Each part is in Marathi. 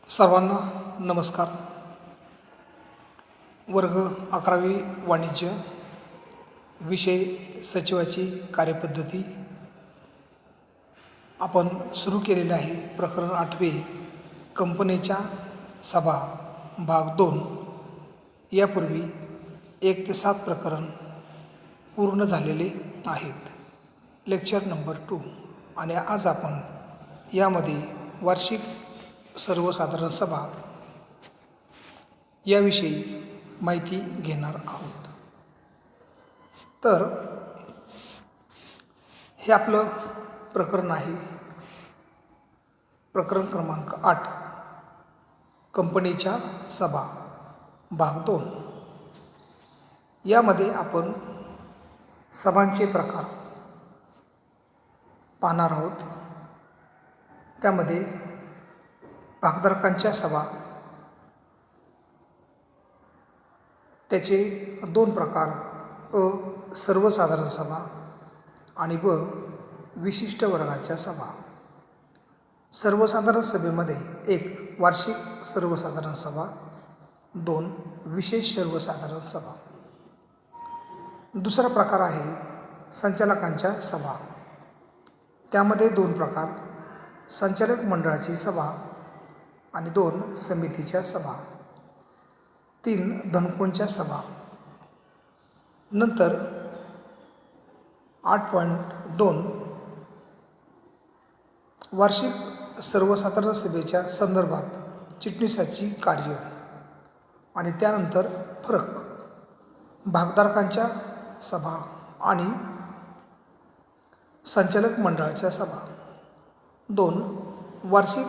सर्वांना नमस्कार. वर्ग 11वी वाणिज्य, विषय सचिवाची कार्यपद्धती. आपण सुरू केलेले आहे प्रकरण 8वे कंपनीच्या सभा भाग 2. यापूर्वी 1 ते 7 प्रकरण पूर्ण झालेले आहेत, लेक्चर नंबर 2. आणि आज आपण यामध्ये वार्षिक सर्वसाधारण सभा याविषयी माहिती घेणार आहोत. तर हे आपलं प्रकरण आहे, प्रकरण क्रमांक 8, कंपनीच्या सभा भाग 2. यामध्ये आपण सभांचे प्रकार पाहणार आहोत. त्यामध्ये भागधारकांच्या सभा, त्याचे 2 प्रकार, अ सर्वसाधारण सभा आणि ब विशिष्ट वर्गाच्या सभा. सर्वसाधारण सभेमध्ये 1 वार्षिक सर्वसाधारण सभा, 2 विशेष सर्वसाधारण सभा. दुसरा प्रकार आहे संचालकांच्या सभा. त्यामध्ये 2 प्रकार, संचालक मंडळाची सभा आणि 2 समितीच्या सभा. 3 धनकोंच्या सभा. नंतर 8.2 वार्षिक सर्वसाधारण सभेच्या संदर्भात चिटणीसाची कार्य. आणि त्यानंतर फरक, भागधारकांच्या सभा आणि संचालक मंडळाच्या सभा. 2 वार्षिक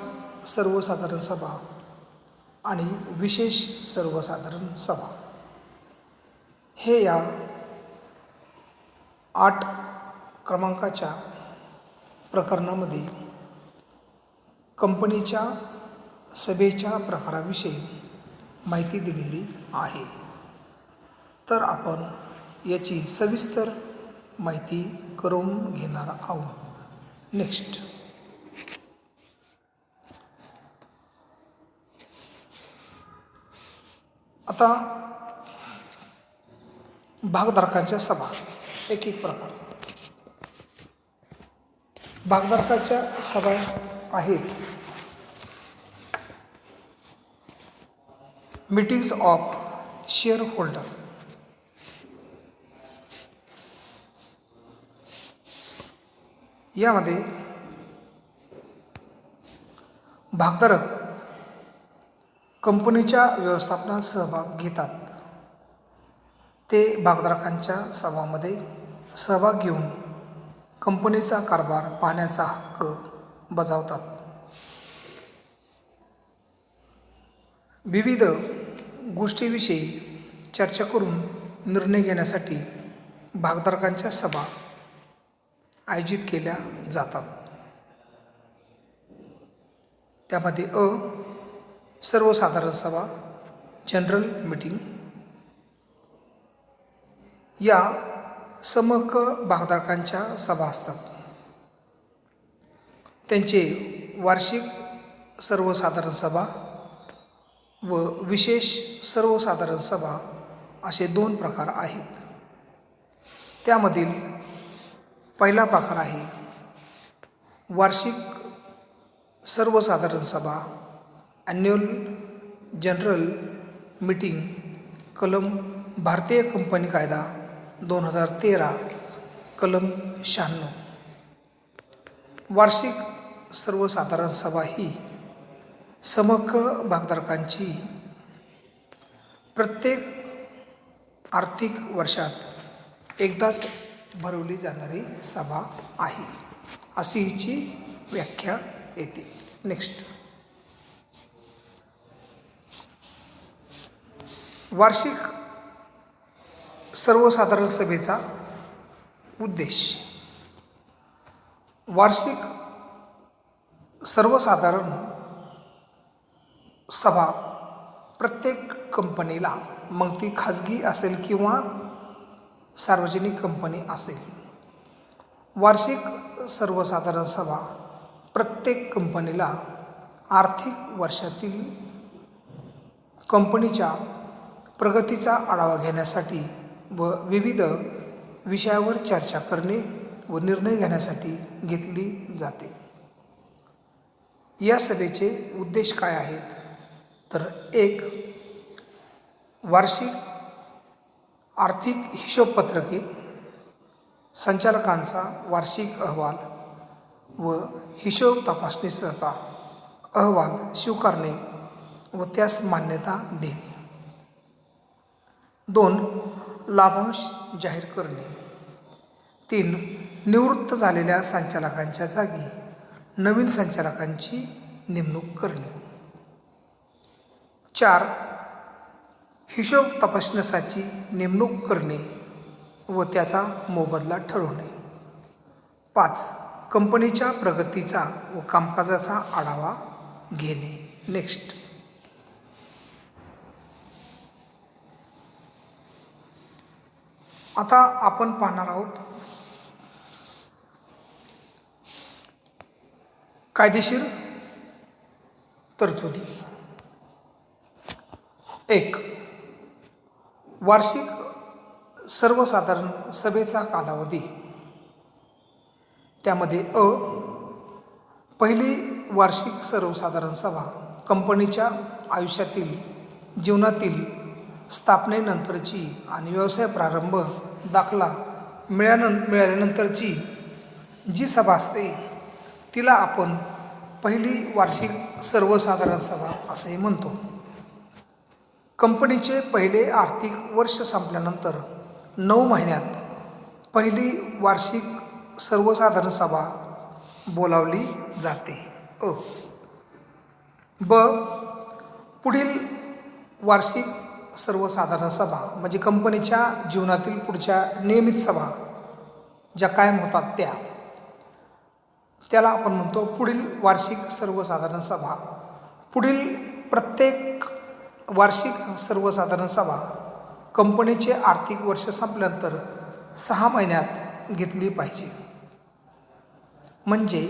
सर्वसाधारण सभा आणि विशेष सर्वसाधारण सभा. हे या 8 क्रमांकाच्या प्रकरणामध्ये कंपनीच्या सभेच्या प्रकाराविषयी माहिती दिलेली आहे. तर आपण याची सविस्तर माहिती करून घेणार आहोत. नेक्स्ट, आता भागधारकांच्या सभा, एक प्रकार. भागधारकांच्या सभा आहेत मीटिंग्स ऑफ शेअर होल्डर. यामध्ये भागधारक कंपनीच्या व्यवस्थापनात सहभाग घेतात. ते भागधारकांच्या सभामध्ये सहभाग घेऊन कंपनीचा कारभार पाहण्याचा हक्क बजावतात. विविध गोष्टीविषयी चर्चा करून निर्णय घेण्यासाठी भागधारकांच्या सभा आयोजित केल्या जातात. त्यामध्ये अ सर्वसाधारण सभा, जनरल मीटिंग. या समहक्क भागधारकांच्या सभा असतात. त्यांचे वार्षिक सर्वसाधारण सभा व विशेष सर्वसाधारण सभा असे 2 प्रकार आहेत. त्यामधील पहिला प्रकार आहे वार्षिक सर्वसाधारण सभा, ॲन्युअल जनरल मीटिंग. कलम भारतीय कंपनी कायदा 2013, कलम 96. वार्षिक सर्वसाधारण सभा ही समहक्क भागधारकांची प्रत्येक आर्थिक वर्षात एकदाच भरवली जाणारी सभा आहे, अशी हिची व्याख्या येते. नेक्स्ट, वार्षिक सर्वसाधारण सभेचा उद्देश. वार्षिक सर्वसाधारण सभा प्रत्येक कंपनीला, मग ती खाजगी असेल किंवा सार्वजनिक कंपनी असेल, वार्षिक सर्वसाधारण सभा प्रत्येक कंपनीला आर्थिक वर्षातील कंपनीच्या प्रगतीचा आढावा घेण्यासाठी व विविध विषयावर चर्चा करणे व निर्णय घेण्यासाठी घेतली जाते. या सभेचे उद्देश काय आहेत? तर 1. वार्षिक आर्थिक हिशोबपत्रके, संचालकांचा वार्षिक अहवाल व हिशोब तपासणीचा अहवाल स्वीकारणे व त्यास मान्यता देणे. 2. लाभांश जाहीर करणे. 3. निवृत्त झालेल्या संचालकांच्या जागी नवीन संचालकांची नेमणूक करणे. 4. हिशोब तपासण्यासाठी नेमणूक करणे व त्याचा मोबदला ठरवणे. 5. कंपनीच्या प्रगतीचा व कामकाजाचा आढावा घेणे. नेक्स्ट. आता आपण पाहणार आहोत कायदेशीर तरतुदी. 1. वार्षिक सर्वसाधारण सभेचा कालावधी. त्यामध्ये पहिली वार्षिक सर्वसाधारण सभा कंपनीच्या आयुष्यातील जीवनातील स्थापनेनंतरची आणि व्यवसाय प्रारंभ दाखला मिळाल्यानंतरची जी सभा असते तिला आपण पहिली वार्षिक सर्वसाधारण सभा असे म्हणतो. कंपनीचे पहिले आर्थिक वर्ष संपल्यानंतर 9 महिन्यात पहिली वार्षिक सर्वसाधारण सभा बोलावली जाते. पुढील वार्षिक सर्वसाधारण सभा म्हणजे कंपनीच्या जीवनातील पुढच्या नियमित सभा ज्या कायम होतात त्याला आपण म्हणतो पुढील वार्षिक सर्वसाधारण सभा. पुढील प्रत्येक वार्षिक सर्वसाधारण सभा कंपनीचे आर्थिक वर्ष संपल्यानंतर 6 महिन्यात घेतली पाहिजे. म्हणजे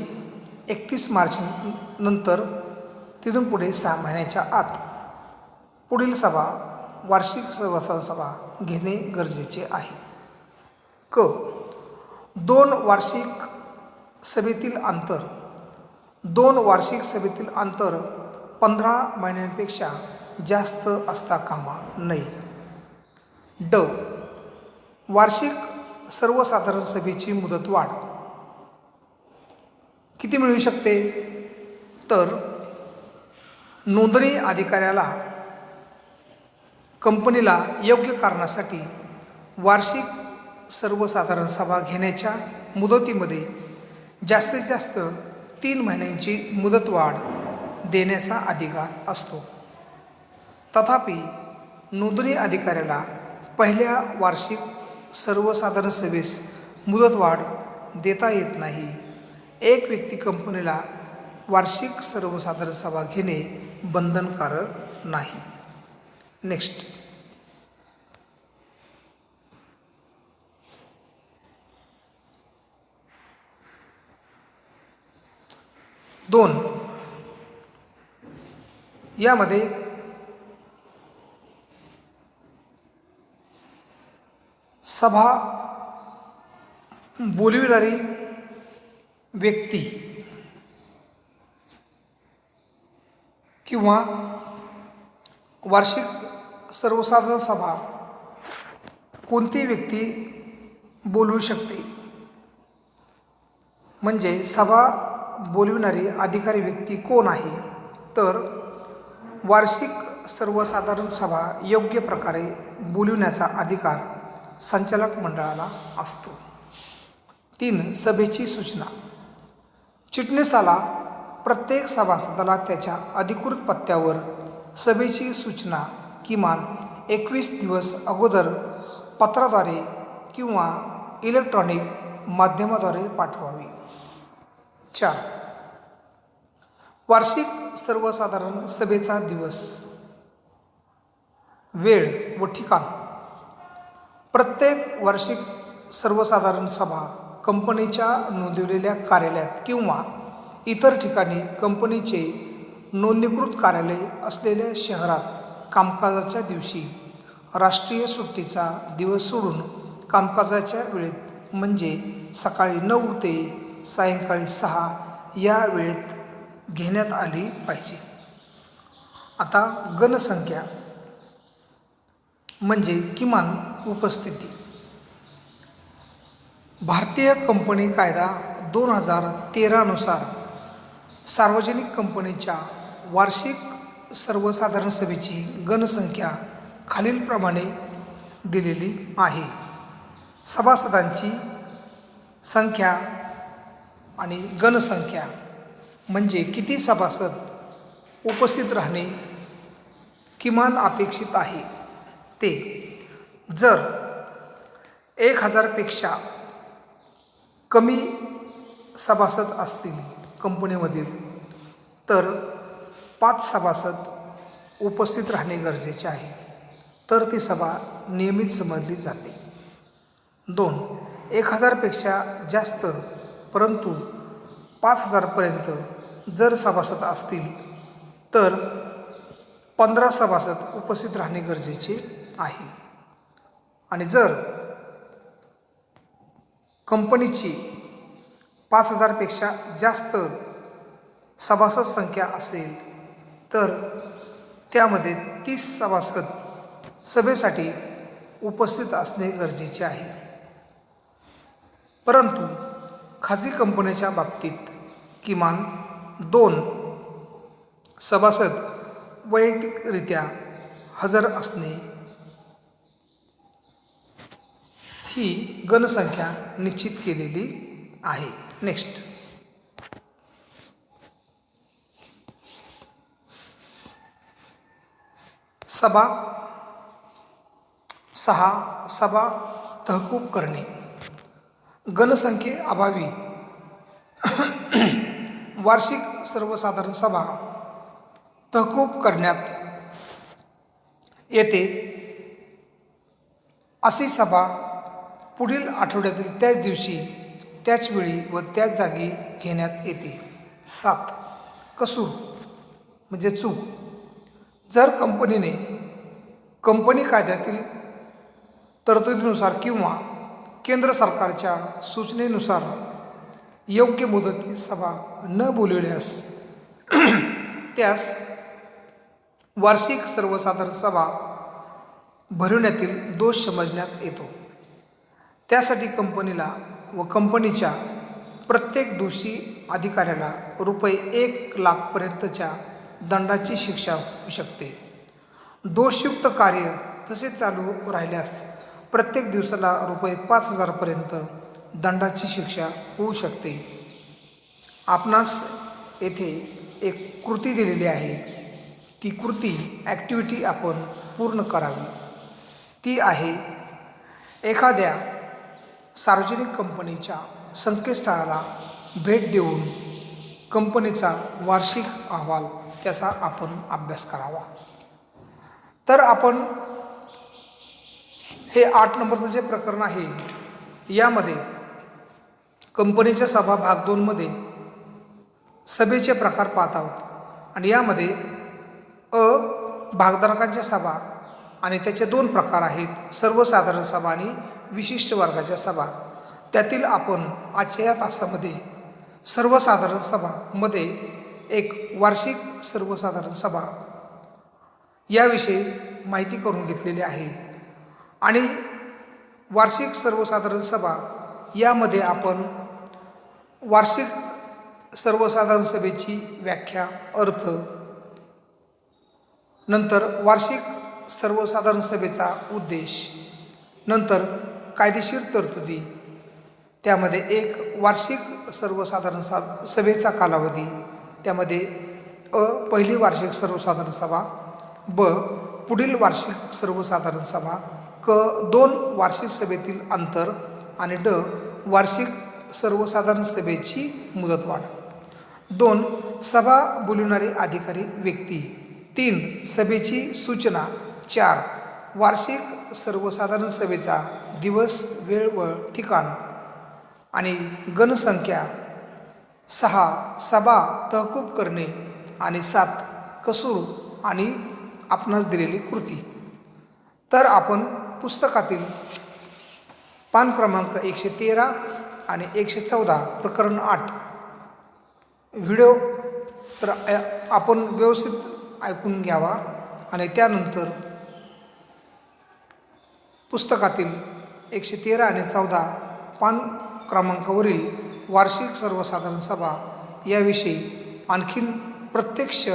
31 मार्च नंतर तिथून पुढे 6 महिन्याच्या आत पुढील सभा वार्षिक सर्वसाधारण सभा घेणे गरजेचे आहे. 2 वार्षिक सभेतील अंतर. 2 वार्षिक सभेतील अंतर 15 महिन्यांपेक्षा जास्त असता कामा नये. वार्षिक सर्वसाधारण सभेची मुदतवाढ किती मिळू शकते? तर नोंदणी अधिकाऱ्याला कंपनीला योग्य कारणासाठी वार्षिक सर्वसाधारण सभा घेण्याच्या मुदतीमध्ये जास्तीत जास्त 3 महिन्यांची मुदतवाढ देण्याचा अधिकार असतो. तथापि नोंदणी अधिकाऱ्याला पहिल्या वार्षिक सर्वसाधारण सभेस मुदतवाढ देता येत नाही. एक व्यक्ती कंपनीला वार्षिक सर्वसाधारण सभा घेणे बंधनकारक नाही. नेक्स्ट. दोन यामध्ये सभा बोलविणारी व्यक्ती किंवा वार्षिक सर्वसाधारण सभा कोणती व्यक्ती बोलवू शकते. म्हणजे सभा बोलविणारी अधिकारी व्यक्ती कोण आहे? तर वार्षिक सर्वसाधारण सभा योग्य प्रकारे बोलविण्याचा अधिकार संचालक मंडळाला असतो. 3. सभेची सूचना. चिटणीसाला प्रत्येक सभासदाला त्याच्या अधिकृत पत्त्यावर सभेची सूचना किमान 21 दिवस अगोदर पत्राद्वारे किंवा इलेक्ट्रॉनिक माध्यमाद्वारे पाठवावी. 4. वार्षिक सर्वसाधारण सभेचा दिवस, वेळ व ठिकाण. प्रत्येक वार्षिक सर्वसाधारण सभा कंपनीच्या नोंदवलेल्या कार्यालयात किंवा इतर ठिकाणी कंपनीचे नोंदणीकृत कार्यालय असलेल्या शहरात कामकाजाच्या दिवशी राष्ट्रीय सुट्टीचा दिवस सोडून कामकाजाच्या वेळेत म्हणजे सकाळी 9 ते सायंकाळी 6 या वेळेत घेण्यात आली पाहिजे. आता गणसंख्या म्हणजे किमान उपस्थिती. भारतीय कंपनी कायदा 2013 नुसार सार्वजनिक कंपनीच्या वार्षिक सर्वसाधारण सभेची गणसंख्या खालीलप्रमाणे दिलेली आहे. सभासदांची संख्या आणि गणसंख्या म्हणजे किती सभासद उपस्थित राहणे किमान अपेक्षित आहे ते. जर 1000 पेक्षा कमी सभासद असतील कंपनीमधील तर 5 सभासद उपस्थित राहणे गरजेचे आहे, तर ती सभा नियमित समजली जाते. 2. 1000 पेक्षा जास्त परंतु 5000 पर्यंत जर सभासद असतील तर 15 सभासद उपस्थित राहणे गरजेचे आहे. आणि जर कंपनीची 5000 पेक्षा जास्त सभासद संख्या असेल तर त्यामध्ये 30 सभासद सभेसाठी उपस्थित असणे गरजेचे आहे. परंतु खाजगी कंपन्यांच्या बाबतीत किमान 2 सभासद वैयक्तिकरित्या हजर असणे ही गणसंख्या निश्चित केलेली आहे. नेक्स्ट, सभा 6. सभा तहकूब करणे. गणसंख्येअभावी वार्षिक सर्वसाधारण सभा तहकूब करण्यात येते. अशी सभा पुढील आठवड्यातील त्याच दिवशी त्याच वेळी व त्याच जागी घेण्यात येते. 7. कसूर म्हणजे चूक. जर कंपनीने कंपनी कायद्यातील तरतुदीनुसार किंवा केंद्र सरकारच्या सूचनेनुसार योग्य मुदतीत सभा न बोलविल्यास त्यास वार्षिक सर्वसाधारण सभा भरविण्यातील दोष समजण्यात येतो. त्यासाठी कंपनीला व कंपनीच्या प्रत्येक दोषी अधिकाऱ्याला ₹1,00,000पर्यंतच्या दंडाची शिक्षा होऊ शकते. दोषयुक्त कार्य तसे चालू राहिल्यास प्रत्येक दिवसाला ₹5,000पर्यंत दंडाची शिक्षा होऊ शकते. आपणास येथे एक कृती दिलेली आहे. ती कृती ॲक्टिव्हिटी आपण पूर्ण करावी. ती आहे एखाद्या सार्वजनिक कंपनीच्या संकेतस्थळाला भेट देऊन कंपनीचा वार्षिक अहवाल त्याचा आपण अभ्यास करावा. तर आपण हे 8 नंबरचं जे प्रकरण आहे यामध्ये कंपनीच्या सभा भाग 2 मध्ये सभेचे प्रकार पाहत आहोत. आणि यामध्ये भागधारकांच्या सभा आणि त्याचे 2 प्रकार आहेत, सर्वसाधारण सभा आणि विशिष्ट वर्गाच्या सभा. त्यातील आपण आजच्या या तासामध्ये सर्वसाधारण सभामध्ये एक वार्षिक सर्वसाधारण सभा याविषयी माहिती करून घेतलेली आहे. आणि वार्षिक सर्वसाधारण सभा यामध्ये आपण वार्षिक सर्वसाधारण सभेची व्याख्या, अर्थ, नंतर वार्षिक सर्वसाधारण सभेचा उद्देश, नंतर कायदेशीर तरतुदी, त्यामध्ये एक वार्षिक सर्वसाधारण सभेचा कालावधी, त्यामध्ये पहिली वार्षिक सर्वसाधारण सभा, पुढील वार्षिक सर्वसाधारण सभा, 2 वार्षिक सभेतील अंतर आणि वार्षिक सर्वसाधारण सभेची मुदतवाढ. 2 सभा बोलविणारे अधिकारी व्यक्ती. 3 सभेची सूचना. 4 वार्षिक सर्वसाधारण सभेचा दिवस, वेळ व ठिकाण आणि गणसंख्या. 6 सभा तहकूब करणे आणि 7 कसूर आणि आपणास दिलेली कृती. तर आपण पुस्तकातील पान क्रमांक 113 आणि 114 प्रकरण 8 व्हिडिओ तर आपण व्यवस्थित ऐकून घ्यावा आणि त्यानंतर पुस्तकातील 113 आणि 14 पान क्रमांकावरील वार्षिक सर्वसाधारण सभा याविषयी आणखीन प्रत्यक्ष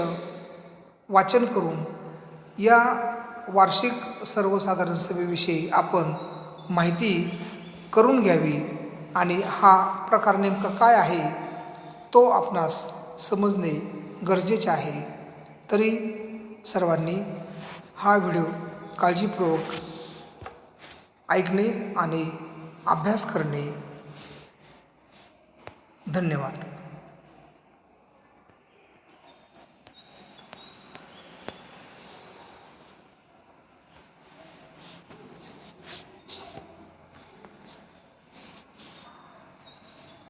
वाचन करून या वार्षिक सर्वसाधारण सभेविषयी आपण माहिती करून घ्यावी आणि हा प्रकार नेमका काय आहे तो आपणास समजणे गरजेचे आहे. तरी सर्वांनी हा व्हिडिओ काळजीपूर्वक ऐकणे आणि अभ्यास करणे. धन्यवाद.